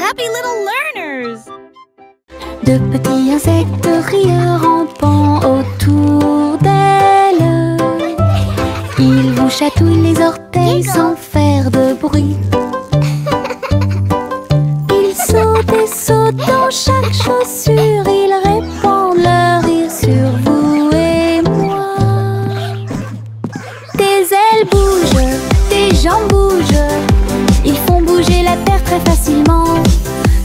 happy little learners. De petits insectes rieurs rampant autour d'elle. Ils vous chatouillent les orteils sans faire de bruit. Ils sautent et sautent dans chaque chaussure. Ils répandent leur rire sur vous et moi. Tes ailes bougent, tes jambes bougent. Ils font bouger la terre très facilement.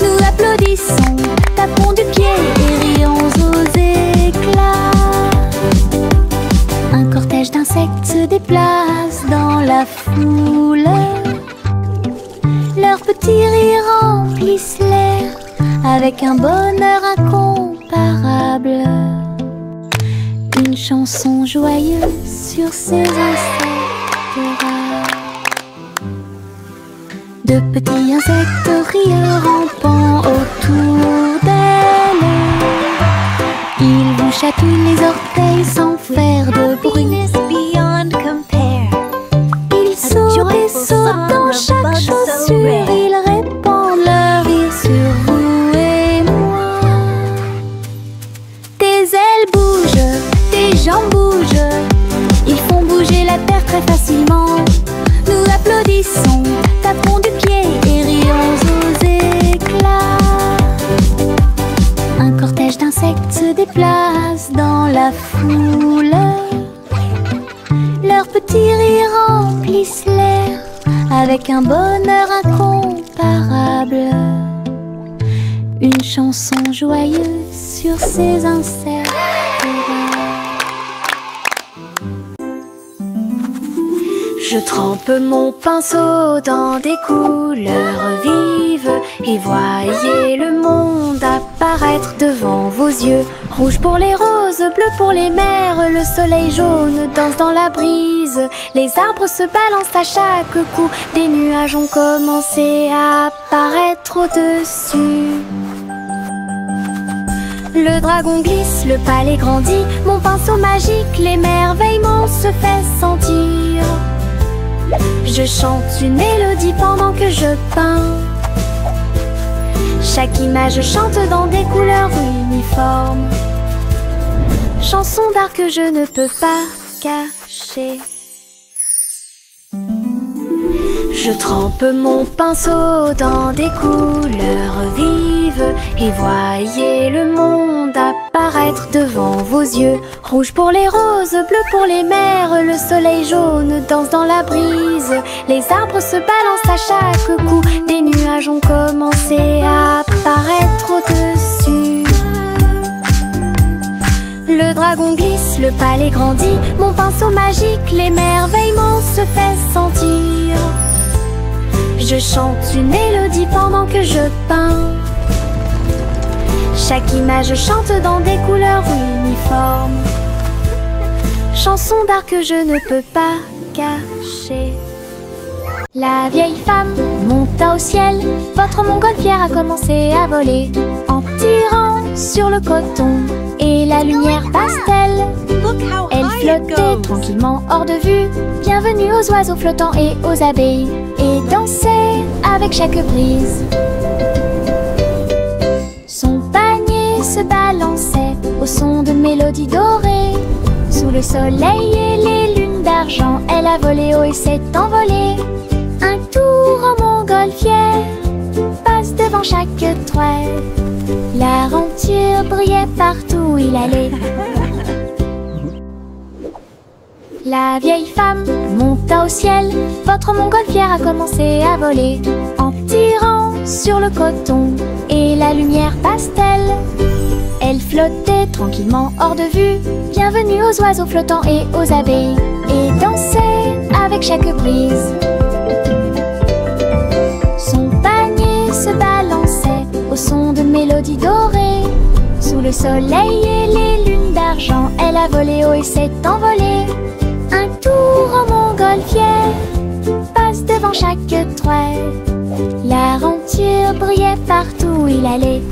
Nous applaudissons, tapons du pied et rions aux éclats. Un cortège d'insectes se déplace dans la foule. Leurs petits rires remplissent l'air avec un bonheur incomparable. Une chanson joyeuse sur ces insectes rares. De petits insectes rieurs rampant autour d'elle. Ils vous chatouillent les orteils sans faire de bruit. Ils sautent et sautent dans chaque chaussure. Ils répandent leur rire sur vous et moi. Tes ailes bougent, tes jambes bougent. Ils font bouger la terre très facilement. Nous applaudissons, tapons du pied et rions aux éclats. Un cortège d'insectes se déplace dans la foule. Leurs petits rires remplissent l'air avec un bonheur incomparable. Une chanson joyeuse sur ces insectes rares. Je trempe mon pinceau dans des couleurs vives et voyez le monde apparaître devant vos yeux. Rouge pour les roses, bleu pour les mers, le soleil jaune danse dans la brise. Les arbres se balancent à chaque coup, des nuages ont commencé à apparaître au-dessus. Le dragon glisse, le palais grandit, mon pinceau magique, l'émerveillement se fait sentir. Je chante une mélodie pendant que je peins. Chaque image chante dans des couleurs uniformes. Chanson d'art que je ne peux pas cacher. Je trempe mon pinceau dans des couleurs vives et voyez le monde apparaître devant vos yeux. Rouge pour les roses, bleu pour les mers, le soleil jaune danse dans la brise. Les arbres se balancent à chaque coup, des nuages ont commencé à apparaître au-dessus. Le dragon glisse, le palais grandit, mon pinceau magique, l'émerveillement se fait sentir. Je chante une mélodie pendant que je peins. Chaque image chante dans des couleurs uniformes. Chanson d'art que je ne peux pas cacher. La vieille femme monta au ciel, votre montgolfière a commencé à voler, en tirant sur le coton et la lumière pastel. Elle flottait tranquillement hors de vue. Bienvenue aux oiseaux flottants et aux abeilles, et dansait avec chaque brise. Son panier se balançait au son de mélodies dorées. Sous le soleil et les lunes d'argent, elle a volé haut et s'est envolée. Un tour en montgolfière passe devant chaque trait. La renture brillait partout où il allait. La vieille femme monta au ciel, votre montgolfière a commencé à voler, en tirant sur le coton et la lumière pastel. Elle flottait tranquillement hors de vue. Bienvenue aux oiseaux flottants et aux abeilles, et dansait avec chaque brise. Son panier se balançait au son de mélodies dorées. Sous le soleil et les lunes d'argent, elle a volé haut et s'est envolée. Un tour en montgolfière passe devant chaque trait. La renture brillait partout où il allait.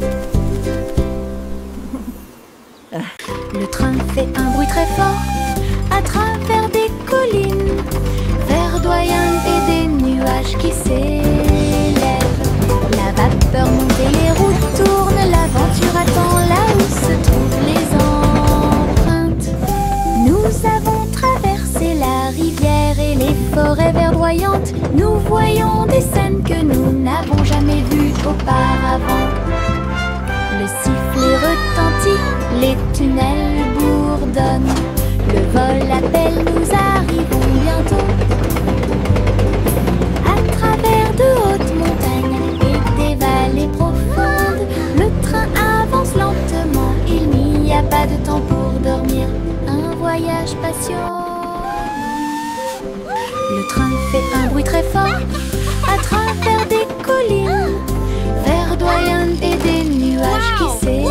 Le train fait un bruit très fort à travers des collines verdoyantes et des nuages qui s'élèvent. La vapeur monte nous voyons des scènes que nous n'avons jamais vues auparavant. Le sifflet retentit, les tunnels bourdonnent. Le vol appelle, nous arrivons bientôt. À travers de hautes montagnes et des vallées profondes, le train avance lentement, il n'y a pas de temps pour dormir. Un voyage patient. Le train fait un bruit très fort à travers des collines verdoyantes et des nuages qui s'élèvent.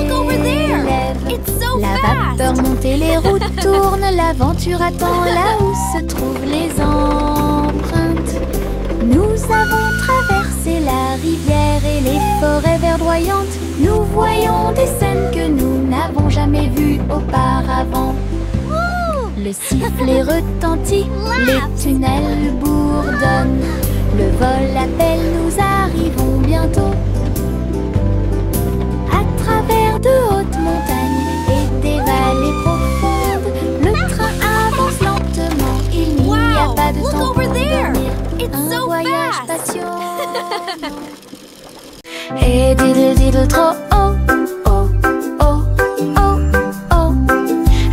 La vapeur monte et les routes tournent, l'aventure attend là où se trouvent les empreintes. Nous avons traversé la rivière et les forêts verdoyantes. Nous voyons des scènes que nous n'avons jamais vues auparavant. Le sifflet retentit, les tunnels bourdonnent. Le vol appelle, nous arrivons bientôt. À travers de hautes montagnes et des vallées profondes, le train avance lentement, il n'y a pas de temps pour dormir. Un voyage patient. Et diddle diddle trop oh, oh, oh, oh, oh.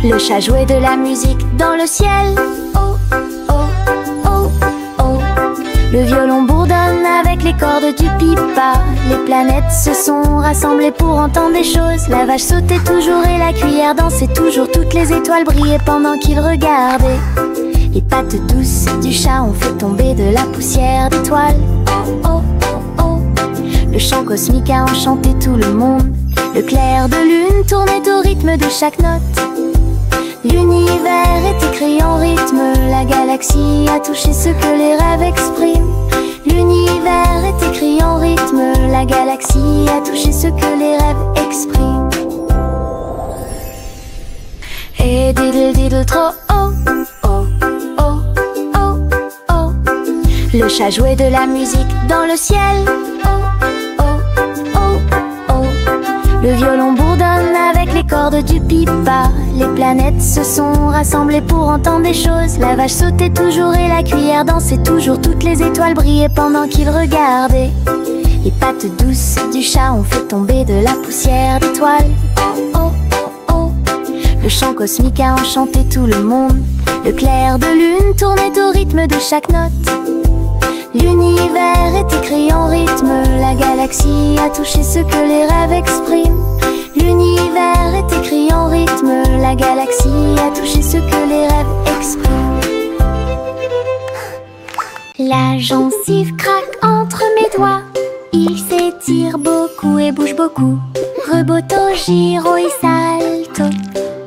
Le chat jouait de la musique dans le ciel. Oh, oh, oh, oh. Le violon bourdonne avec les cordes du pipa. Les planètes se sont rassemblées pour entendre des choses. La vache sautait toujours et la cuillère dansait toujours. Toutes les étoiles brillaient pendant qu'ils regardaient. Les pattes douces du chat ont fait tomber de la poussière d'étoiles. Oh, oh, oh, oh. Le chant cosmique a enchanté tout le monde. Le clair de lune tournait au rythme de chaque note. L'univers est écrit en rythme. La galaxie a touché ce que les rêves expriment. L'univers est écrit en rythme. La galaxie a touché ce que les rêves expriment. Et diddle diddle trop oh, oh, oh, oh, oh. Le chat jouait de la musique dans le ciel. Oh, oh, oh, oh. Le violon bourdonne avec les cordes du pipa. Les planètes se sont rassemblées pour entendre des choses. La vache sautait toujours et la cuillère dansait toujours. Toutes les étoiles brillaient pendant qu'ils regardaient. Les pattes douces du chat ont fait tomber de la poussière d'étoiles. Oh, oh, oh, oh. Le chant cosmique a enchanté tout le monde. Le clair de lune tournait au rythme de chaque note. L'univers est écrit en rythme. La galaxie a touché ce que les rêves expriment. L'univers est écrit en rythme. La galaxie a touché ce que les rêves expriment. La gencive craque entre mes doigts. Il s'étire beaucoup et bouge beaucoup. Reboto, giro et salto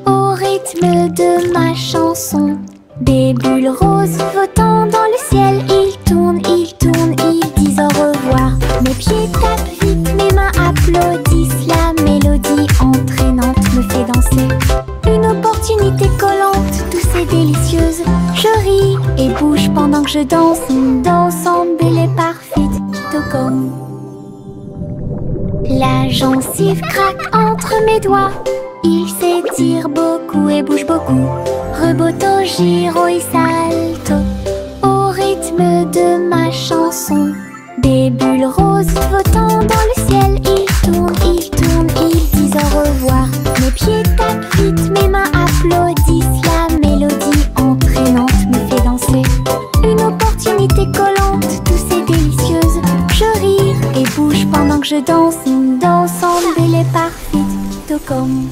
au rythme de ma chanson. Des bulles roses flottant dans le ciel. Ils tournent, ils disent au revoir. Mes pieds tapent vite, mes mains applaudissent. La mélodie entraînante me fait danser. Une opportunité collante, douce et délicieuse. Je ris et bouge pendant que je danse. Ensemble, belle et parfaite, tout comme. La gencive craque entre mes doigts. Il s'étire beaucoup et bouge beaucoup. Reboto, giro et salto au rythme de ma chanson. Des bulles roses flottant dans le ciel. Ils tournent, ils disent au revoir. Mes pieds tapent vite, mes mains applaudissent. La mélodie entraînante me fait danser. Une opportunité collante, douce et délicieuse. Je ris et bouge pendant que je danse. Ensemble, belle et parfaite, tout comme.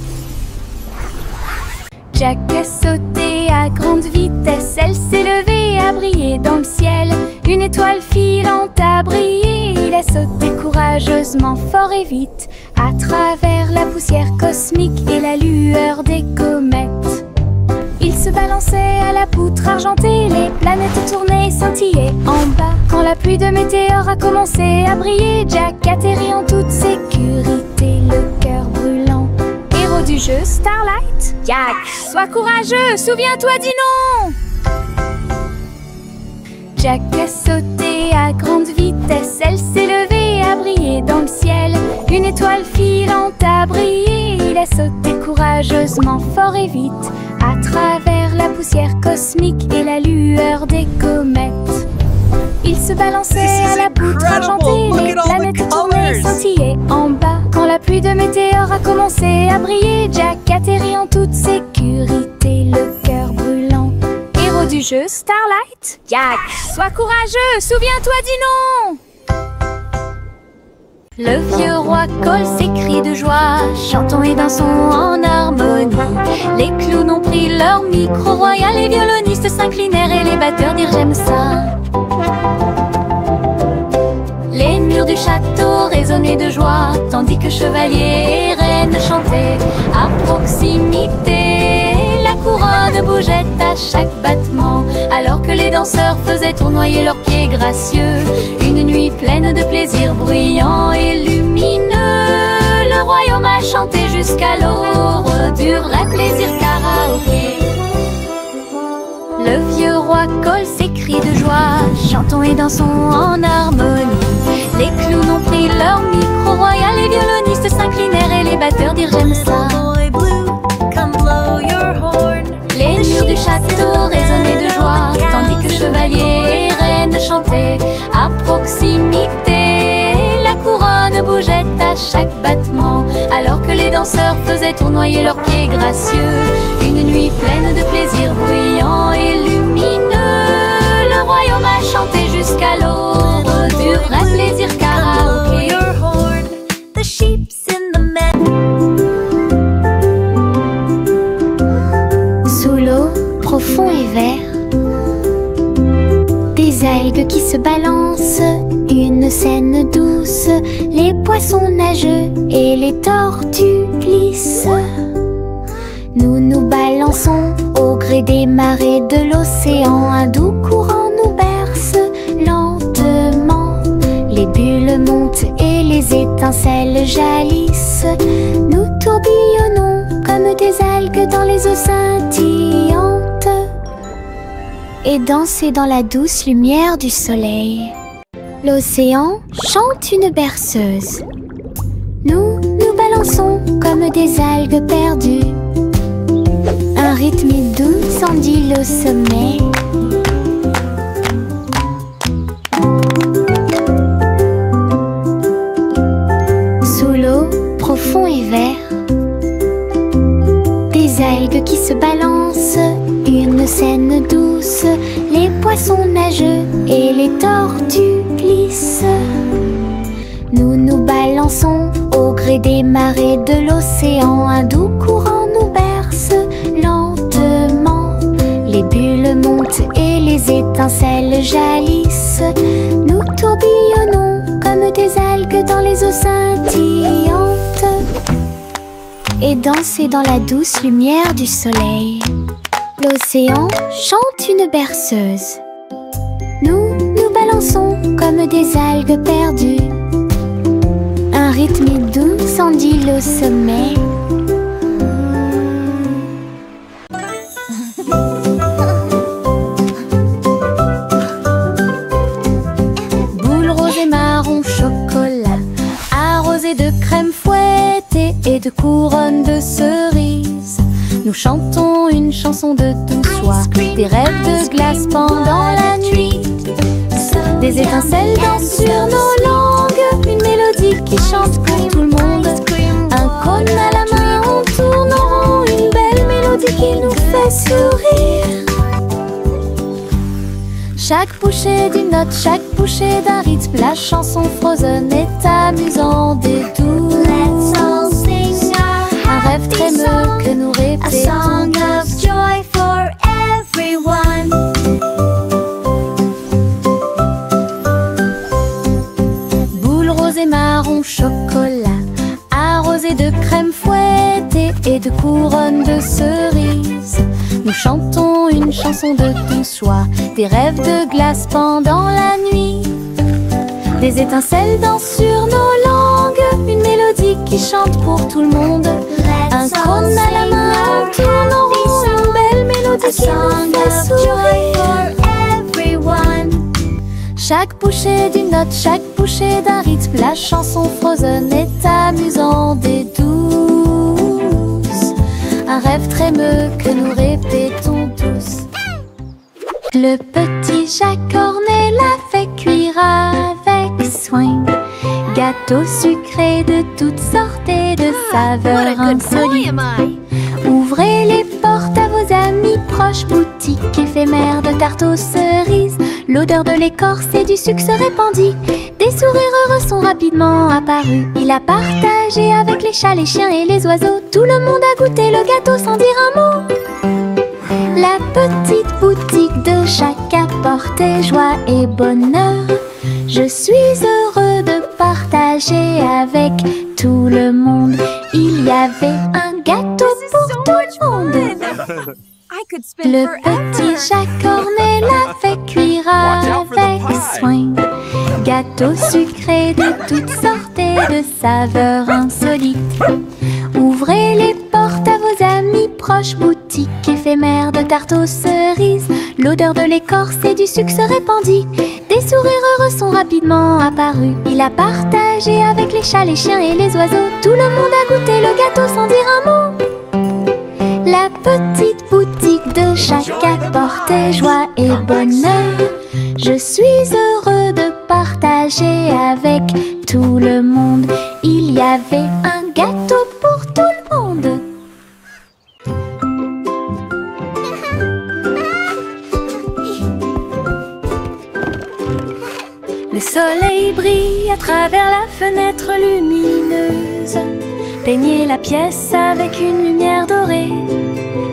Jack a sauté à grande vitesse. Elle s'est levée et a brillé dans le ciel. Une étoile filante a brillé. Il a sauté courageusement, fort et vite, à travers la poussière cosmique et la lueur des comètes. Il se balançait à la poutre argentée. Les planètes tournaient et scintillaient en bas. Quand la pluie de météores a commencé à briller, Jack atterrit en toute sécurité, le cœur brûlant. Héros du jeu Starlight, Jack, sois courageux, souviens-toi du nom. Jack a sauté à grande vitesse. Elle s'est levée et a brillé dans le ciel. Une étoile filante a brillé. Il a sauté courageusement, fort et vite, à travers la poussière cosmique et la lueur des comètes. Il se balançait à la poutre argentée, les planètes tournaient, scintillaient en bas. Quand la pluie de météores a commencé à briller, Jack atterrit en toute sécurité, le cœur brûlant. Héros du jeu Starlight, Jack, sois courageux, souviens-toi du nom. Le vieux roi Cole s'écrie de joie, chantons et dansons en harmonie. Les clowns ont pris leur micro royal, les violonistes s'inclinèrent et les batteurs dirent j'aime ça. Les murs du château résonnaient de joie, tandis que chevaliers et reines chantaient à proximité. La couronne bougeait à chaque battement, alors que les danseurs faisaient tournoyer leurs pieds gracieux. Une nuit pleine de plaisir bruyant et lumineux, le royaume a chanté jusqu'à l'aube du vrai plaisir karaoké. Le vieux roi Cole s'écrie de joie, chantons et dansons en harmonie. Les clowns ont pris leur micro royal, les violonistes s'inclinèrent et les batteurs dirent j'aime ça. Les murs du château résonnaient de joie, tandis que chevaliers et reines chantaient à proximité. La couronne bougeait à chaque battement, alors que les danseurs faisaient tournoyer leurs pieds gracieux. Une nuit pleine de plaisir bruyant et lumineux, le royaume a chanté jusqu'à l'aube du vrai plaisir karaoké. Sous l'eau, profond et vert, des algues qui se balancent, une scène douce, les poissons nageux et les tortues glissent. Nous nous balançons au gré des marées de l'océan, un doux courant nous berce lentement. Les bulles montent et les étincelles jaillissent. Nous tourbillonnons comme des algues dans les eaux scintillantes et danser dans la douce lumière du soleil. L'océan chante une berceuse. Nous nous balançons comme des algues perdues. Un rythme doux s'endile au sommet. Sous l'eau, profond et vert, des algues qui se balancent, une scène douce, les poissons nageux et les tortues glissent. Nous nous balançons au gré des marées de l'océan, un doux courant nous berce lentement. Les bulles montent et les étincelles jaillissent. Nous tourbillonnons comme des algues dans les eaux scintillantes et danser dans la douce lumière du soleil. L'océan chante une berceuse. Nous nous balançons comme des algues perdues. Un rythme doux s'endile au sommet. Boule rose et marron chocolat, arrosé de crème fouettée et de couronne de cerises. Nous chantons une chanson de douce soie, des rêves de glace pendant la nuit. Des étincelles dansent sur nos langues, une mélodie qui chante pour tout le monde. Un cône à la main, on tourne en rond, une belle mélodie qui nous fait sourire. Chaque bouchée d'une note, chaque bouchée d'un rythme, la chanson Frozen est amusante et douce. Un rêve trémeux que nous répétons. A song of joy for everyone. Boule rose et marron chocolat, arrosé de crème fouettée et de couronne de cerises. Nous chantons une chanson de douce soie, des rêves de glace pendant la nuit. Des étincelles dansent sur nos langues, une mélodie qui chante pour tout le monde. Un cône à la main, on tourne en rond, une belle mélodie qui nous fait sourire. Chaque bouchée d'une note, chaque bouchée d'un rythme, la chanson Frozen est amusante et douce. Un rêve trémeux que nous répétons tous. Le petit Jacques Cornet l'a fait cuire avec soin. Gâteau sucré de toutes sortes et de saveurs insolites. Ouvrez les portes à vos amis proches, boutique éphémère de tarte aux cerises. L'odeur de l'écorce et du sucre se répandit. Des sourires heureux sont rapidement apparus. Il a partagé avec les chats, les chiens et les oiseaux. Tout le monde a goûté le gâteau sans dire un mot. La petite boutique de Jacques apportait joie et bonheur. Je suis heureux de partager avec tout le monde. Il y avait un gâteau pour tout le monde. Le petit Jacques Cornet l'a fait cuire avec soin. Gâteau sucré de toutes sortes et de saveurs insolites. Ouvrez les portes à vos amis proches, boutique éphémère de tarte aux cerises. L'odeur de l'écorce et du sucre se répandit. Des sourires heureux sont rapidement apparus. Il a partagé avec les chats, les chiens et les oiseaux. Tout le monde a goûté le gâteau sans dire un mot. La petite boutique de Jacques apportait joie et bonheur. Je suis heureux de partager avec tout le monde. Il y avait un gâteau pour tout le monde. Le soleil brille à travers la fenêtre lumineuse. Peignez la pièce avec une lumière dorée.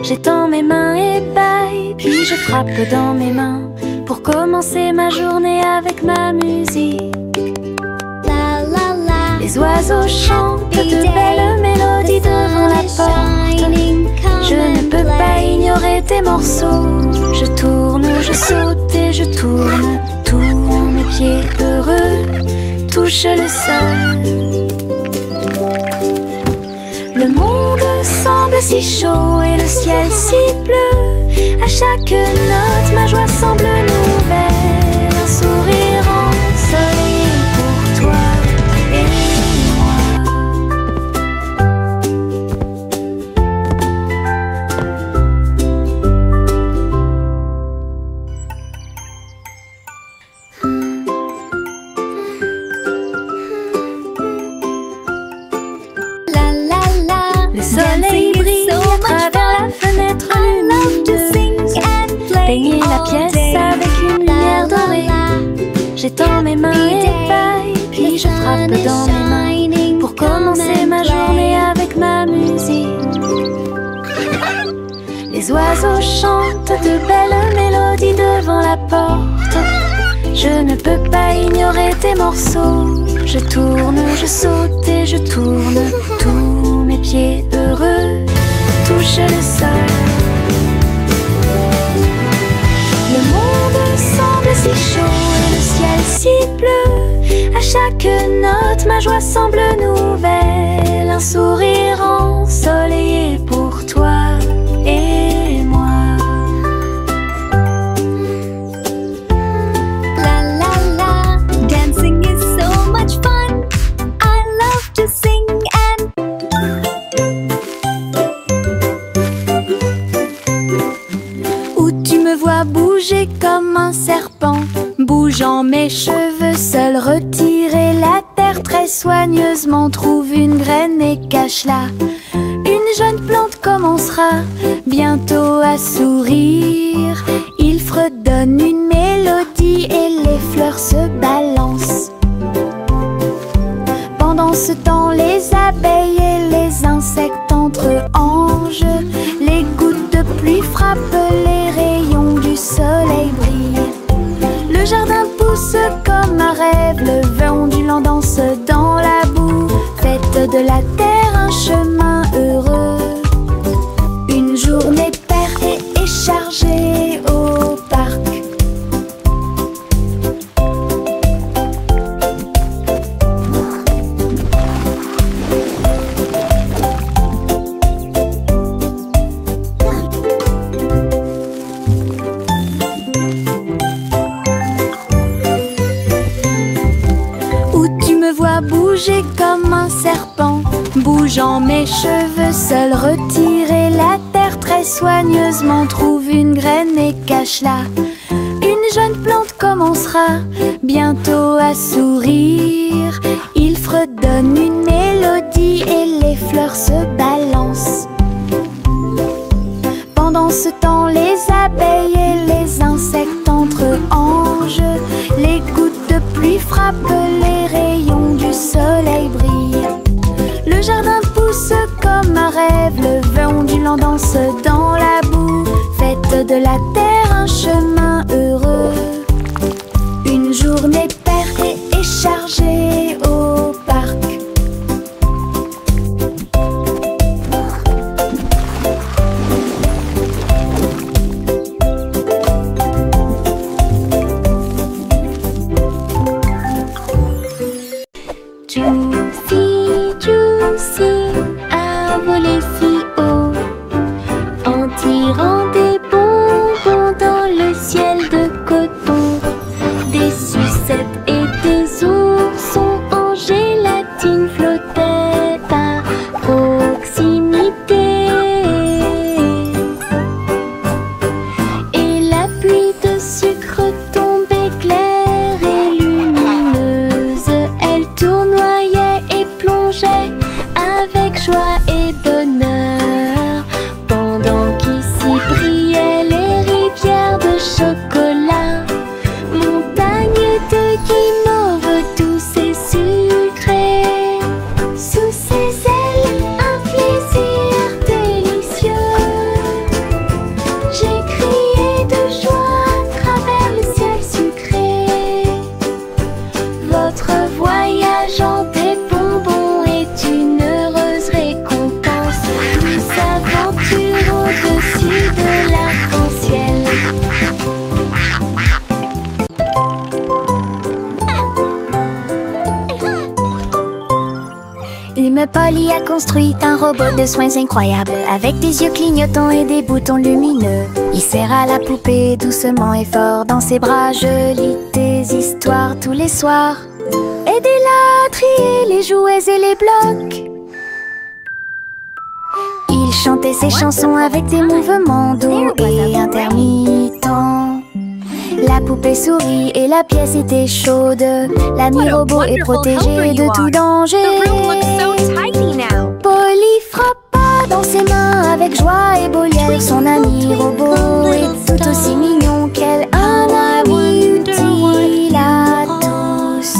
J'étends mes mains et bâille, puis je frappe dans mes mains pour commencer ma journée avec ma musique. La la la. Les oiseaux chantent de belles mélodies devant la porte. Je ne peux pas ignorer tes morceaux. Je tourne, je saute et je tourne. Tous mes pieds heureux touchent le sol. Le monde semble si chaud et le ciel si bleu. À chaque note, ma joie semble nouvelle. Un sourire ensoleillé pour toi et moi. La la la. Le soleil brille à travers la fenêtre lumineuse. Peignez la pièce avec une lumière dorée. J'étends mes mains et bâille, puis je frappe dans mes mains pour commencer ma journée avec ma musique. Les oiseaux chantent de belles mélodies devant la porte. Je ne peux pas ignorer tes morceaux. Je tourne, je saute et je tourne. Tous mes pieds heureux touchent le sol. Le monde semble si chaud et le ciel si bleu. À chaque note, ma joie semble nouvelle. Un sourire ensoleillé pour toi et moi. La la la. Dancing is so much fun. I love to sing and Où tu me vois bouger comme un serpent, bougeant mes cheveux, seul retirer la terre très soigneusement, trouve une graine et cache-la. Une jeune plante commencera bientôt à sourire. Il fredonne une mélodie et les fleurs se balancent. Pendant ce temps, les abeilles et les insectes entrent en jeu. Les gouttes de pluie frappent, les rayons du soleil brillent. Le jardin pousse comme un rêve, le vent ondulant danse dans la boue. Faites de la terre un chemin heureux. Une journée paire et chargée au parc. Bouger comme un serpent, bougeant mes cheveux, seul retirer la terre très soigneusement, trouve une graine et cache-la. jeune plante commencera bientôt à sourire. Il fredonne une mélodie et les fleurs se balancent. Pendant ce temps, les abeilles et les insectes entrent en jeu. Les gouttes de pluie frappent, les rayons du soleil brillent. Le jardin pousse comme un rêve, le vent ondulant danse dans la boue. Faites de la terre un chemin heureux. Une journée paire et chargée au parc. Juicy a volé si haut en tirant des bonbons dans le ciel de coton. Des sucettes et des oursons en gélatine flottaient à proximité. Et la pluie de sucre tombait claire et lumineuse. Elle tournoyait et plongeait avec joie et bonheur, pendant qu'ici brillaient les rivières de chocolat, montagnes de guimauve douces et sucrées. Sous ses ailes, un plaisir délicieux. J'ai crié de joie à travers le ciel sucré. Votre voyage en des bonbons est une heureuse récompense. Nous aventure au-dessus de l'arc-en-ciel. Lime Polly a construit un robot de soins incroyable, avec des yeux clignotants et des boutons lumineux. Il serra la poupée doucement et fort dans ses bras. Je lis des histoires tous les soirs. Aidez-la à trier les jouets et les blocs. Il chantait ses chansons avec des mouvements doux et intermittents. La poupée sourit et la pièce était chaude. L'ami robot est protégé de tout danger. Polly frappa dans ses mains avec joie et Bolière. Son ami robot est tout aussi mignon qu'elle. Un ami utile à tous.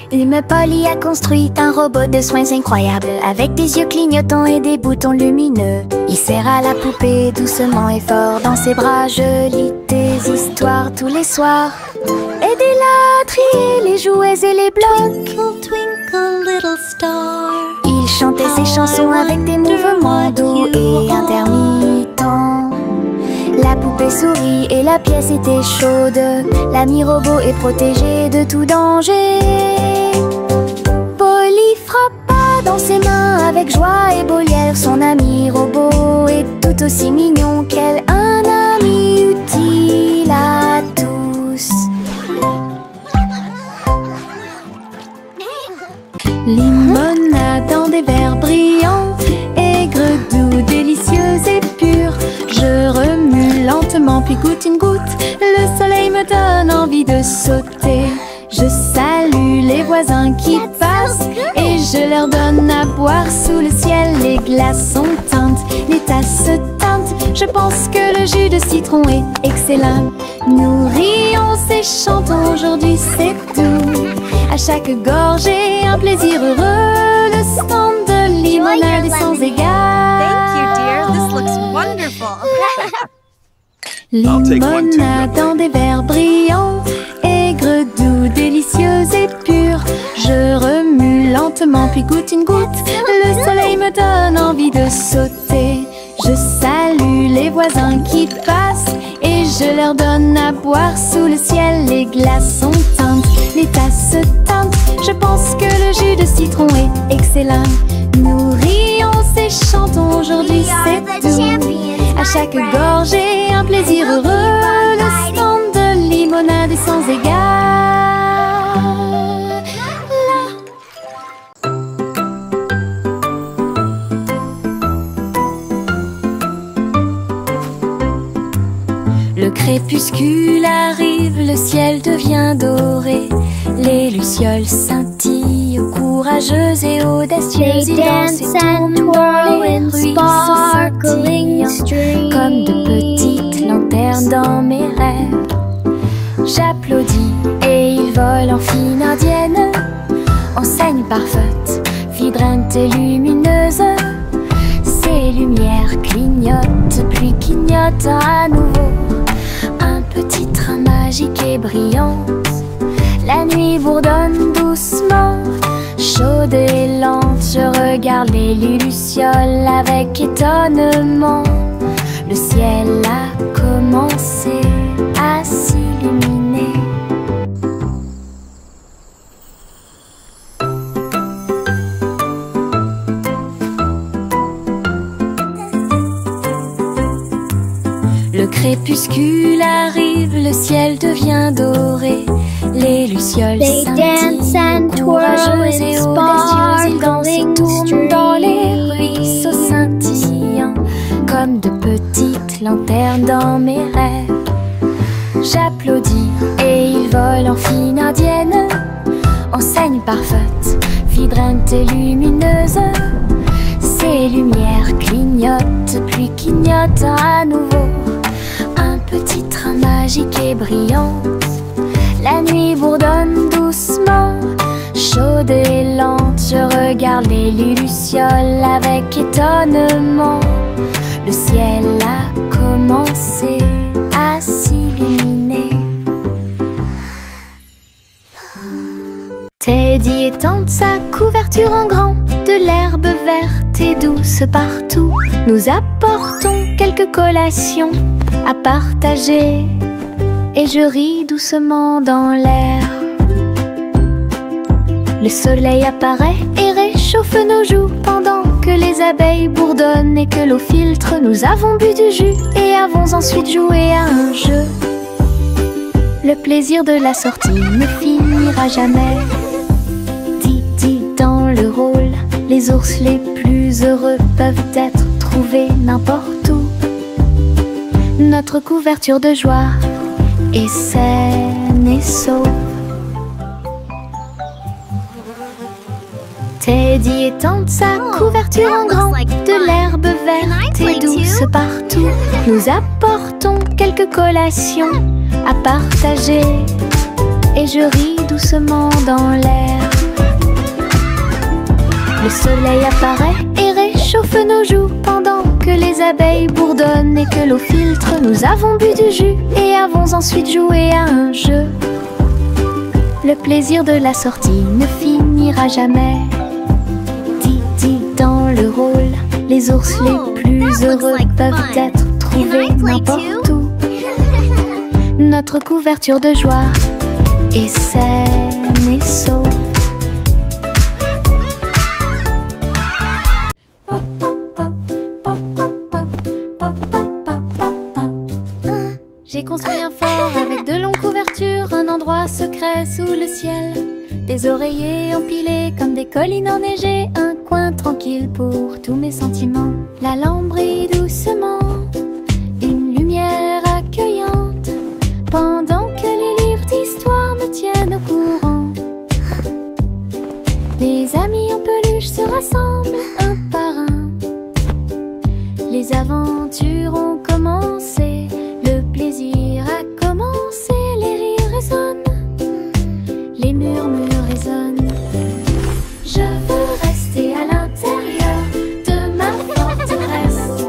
Lime Polly a construit un robot de soins incroyable, avec des yeux clignotants et des boutons lumineux. Il serra la poupée doucement et fort dans ses bras. Je lis des histoires tous les soirs. Aidez-la à trier les jouets et les blocs. Twinkle, twinkle, little star. Il chantait ses chansons avec des mouvements doux et intermittents. La poupée sourit et la pièce était chaude. L'ami robot est protégé de tout danger. Polly frappa dans ses mains avec joie et Bolière. Son ami robot est tout aussi mignon qu'elle. Un ami utile à tous. Limonade dans des verres brillants, aigre, doux, délicieuse et pure. Je remue lentement puis goûte une goutte. Le soleil me donne envie de sauter. Je salue les voisins qui passent et je leur donne à boire sous le ciel. Les glaçons teintent, les tasses se teintent. Je pense que le jus de citron est excellent. Nous rions et chantons, aujourd'hui c'est tout. À chaque gorgée, un plaisir heureux. Le stand de limonade est sans égal. Thank you, dear. This looks wonderful. Limonade dans des verres brillants, aigre, doux, délicieuse et pure. Je remue lentement puis goûte une goutte. Le soleil me donne envie de sauter. Je salue les voisins qui passent et je leur donne à boire sous le ciel. Les glaçons teintent, les tasses se teintent. Je pense que le jus de citron est excellent. Nous rions et chantons, aujourd'hui c'est tout. À chaque gorgée, un plaisir heureux. Le stand de limonade est sans égal. crépuscule arrive, le ciel devient doré. Les lucioles scintillent, courageuses et audacieuses. They Ils dansent dance et and tournent dans twirl les in ruisseaux sparkling scintillants, streams. comme de petites lanternes dans mes rêves. J'applaudis et ils volent en file indienne, enseigne parfaite, vibrante et lumineuse. Ces lumières clignotent, puis clignotent à nouveau. Un petit train magique et brillant. La nuit bourdonne doucement, chaude et lente. Je regarde les lucioles avec étonnement. Le ciel a commencé à s'illuminer. Le crépuscule arrive, le ciel devient doré. Les lucioles They dance and scintillent, twirl courageuses et in audacieuses. Ils dansent et sparkling tournent dans les ruisseaux streams. scintillants, comme de petites lanternes dans mes rêves. J'applaudis et ils volent en file indienne, enseigne parfaite, vibrante et lumineuse. Ces lumières clignotent, puis clignotent à nouveau. Un petit train magique et brillant. La nuit bourdonne doucement, chaude et lente. Je regarde les lucioles avec étonnement. Le ciel a commencé à s'illuminer. Teddy étend sa couverture en grand, de l'herbe verte et douce partout. Nous apportons quelques collations à partager, et je ris doucement dans l'air. Le soleil apparaît et réchauffe nos joues, pendant que les abeilles bourdonnent et que l'eau filtre. Nous avons bu du jus et avons ensuite joué à un jeu. Le plaisir de la sortie ne finira jamais. Didi dans le rôle, les ours les plus heureux peuvent être trouvés n'importe où. Notre couverture de joie est saine et sauve. Teddy étend sa couverture en grand, de l'herbe verte et douce partout. Nous apportons quelques collations à partager, et je ris doucement dans l'air. Le soleil apparaît et réchauffe nos joues, pendant que les abeilles bourdonnent et que l'eau filtre. Nous avons bu du jus et avons ensuite joué à un jeu. Le plaisir de la sortie ne finira jamais. Didi dans le rôle, les ours les plus heureux peuvent être trouvés n'importe où. Notre couverture de joie est saine et sauve. J'ai construit un fort avec de longues couvertures, un endroit secret sous le ciel. Des oreillers empilés comme des collines enneigées, un coin tranquille pour tous mes sentiments. La lampe brille doucement, une lumière accueillante, pendant que les livres d'histoire me tiennent au courant. Les amis en peluche se rassemblent un par un. Les aventures ont commencé, le plaisir a commencé, les rires résonnent, les murmures résonnent. Je veux rester à l'intérieur de ma forteresse,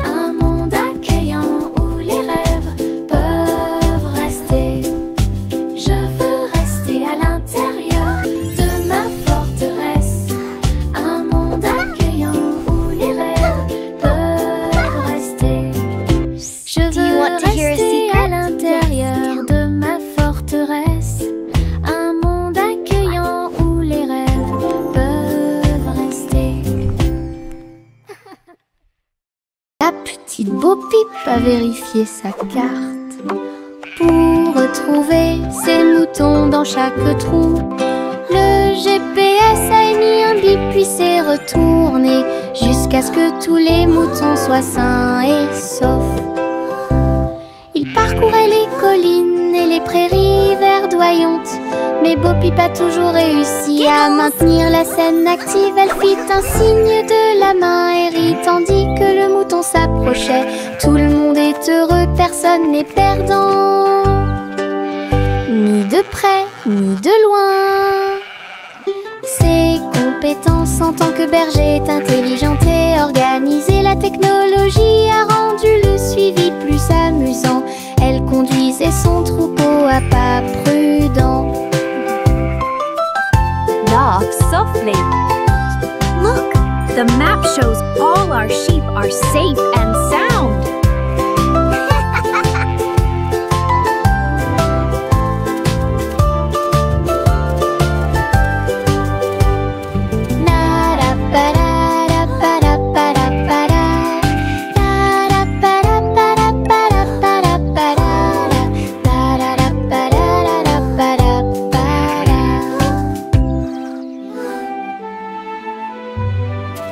un monde accueillant où les rêves peuvent rester. Je veux rester à l'intérieur de ma forteresse, un monde accueillant où les rêves peuvent rester. Je veux rester à l'intérieur de ma forteresse, un monde accueillant où les rêves peuvent rester. La petite Bo-Peep a vérifié sa carte pour retrouver ses moutons dans chaque trou. Le GPS a émis un bip puis s'est retourné jusqu'à ce que tous les moutons soient sains et saufs. Il parcourt parcourait les collines et les prairies verdoyantes. Mais Bo Peep a toujours réussi à maintenir la scène active. Elle fit un signe de la main et rit tandis que le mouton s'approchait. Tout le monde est heureux, personne n'est perdant, ni de près, ni de loin. Ses compétences en tant que berger est intelligente et organisée. La technologie a rendu le suivi plus amusant. Elle conduisait son troupeau à pas prudents. Walk softly. Look, the map shows all our sheep are safe and sound.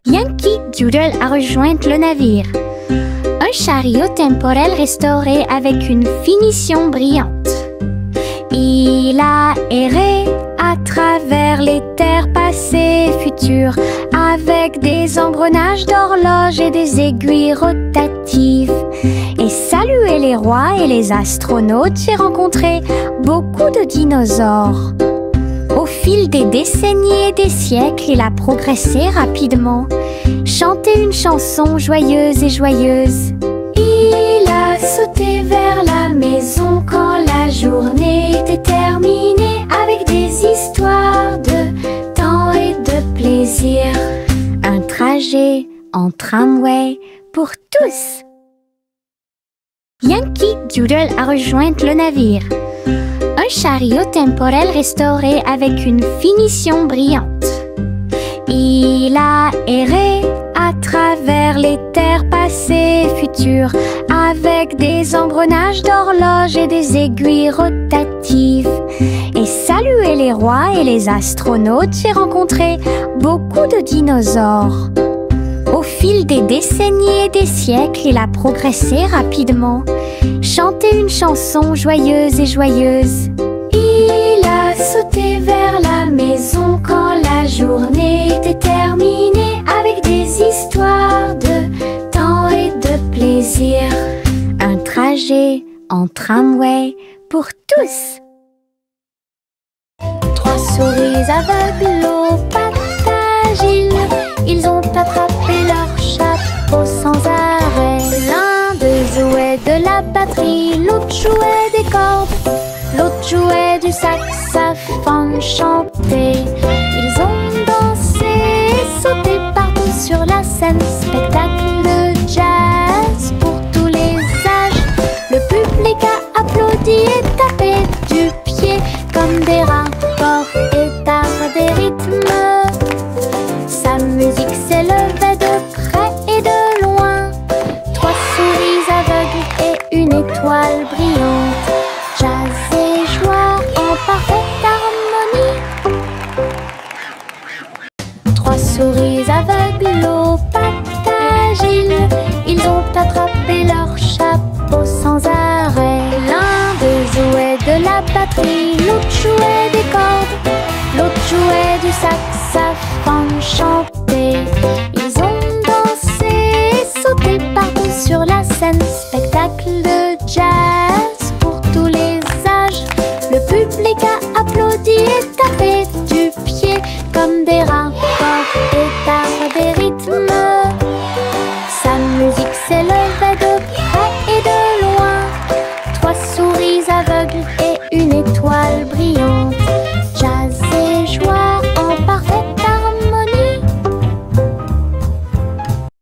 Yankee Doodle a rejoint le navire. Un chariot temporel restauré avec une finition brillante. Il a erré à travers les terres passées et futures, avec des engrenages d'horloge et des aiguilles rotatives. Et salué les rois et les astronautes, j'ai rencontré beaucoup de dinosaures. Au fil des décennies et des siècles, il a progressé rapidement, chanté une chanson joyeuse et joyeuse. Il a sauté vers la maison quand la journée était terminée, avec des histoires de temps et de plaisir. Un trajet en tramway pour tous. Yankee Doodle a rejoint le navire. Un chariot temporel restauré avec une finition brillante. Il a erré à travers les terres passées et futures, avec des engrenages d'horloge et des aiguilles rotatives. Et salué les rois et les astronautes, j'ai rencontré beaucoup de dinosaures. Au fil des décennies et des siècles, il a progressé rapidement, chanté une chanson joyeuse et joyeuse. Il a sauté vers la maison quand la journée était terminée, avec des histoires de temps et de plaisir. Un trajet en tramway pour tous. Trois souris aveugles aux pattes agiles, ils ont attrapé leur chapeau sans arrêt. L'un d'eux jouait de la batterie, l'autre jouait des cordes, l'autre jouait du saxophone chanté. Ils ont dansé et sauté partout sur la scène, spectacle de jazz pour tous les âges. Le public a applaudi et tapé du pied comme des rapports et d'art des rythmes. Sa musique s'élevait de près et de loin. Trois souris aveugles et une étoile brillante. Jazz et joie en parfaite harmonie. Trois souris aveugles aux pattes agiles, ils ont attrapé leur chapeau sans arrêt. L'un d'eux jouait de la batterie, l'autre jouait des cordes, l'autre jouait du saxophone chanté. Ils ont dansé et sauté partout sur la scène, spectacle de jazz pour tous les âges. Le public a applaudi et tapé du pied comme des rats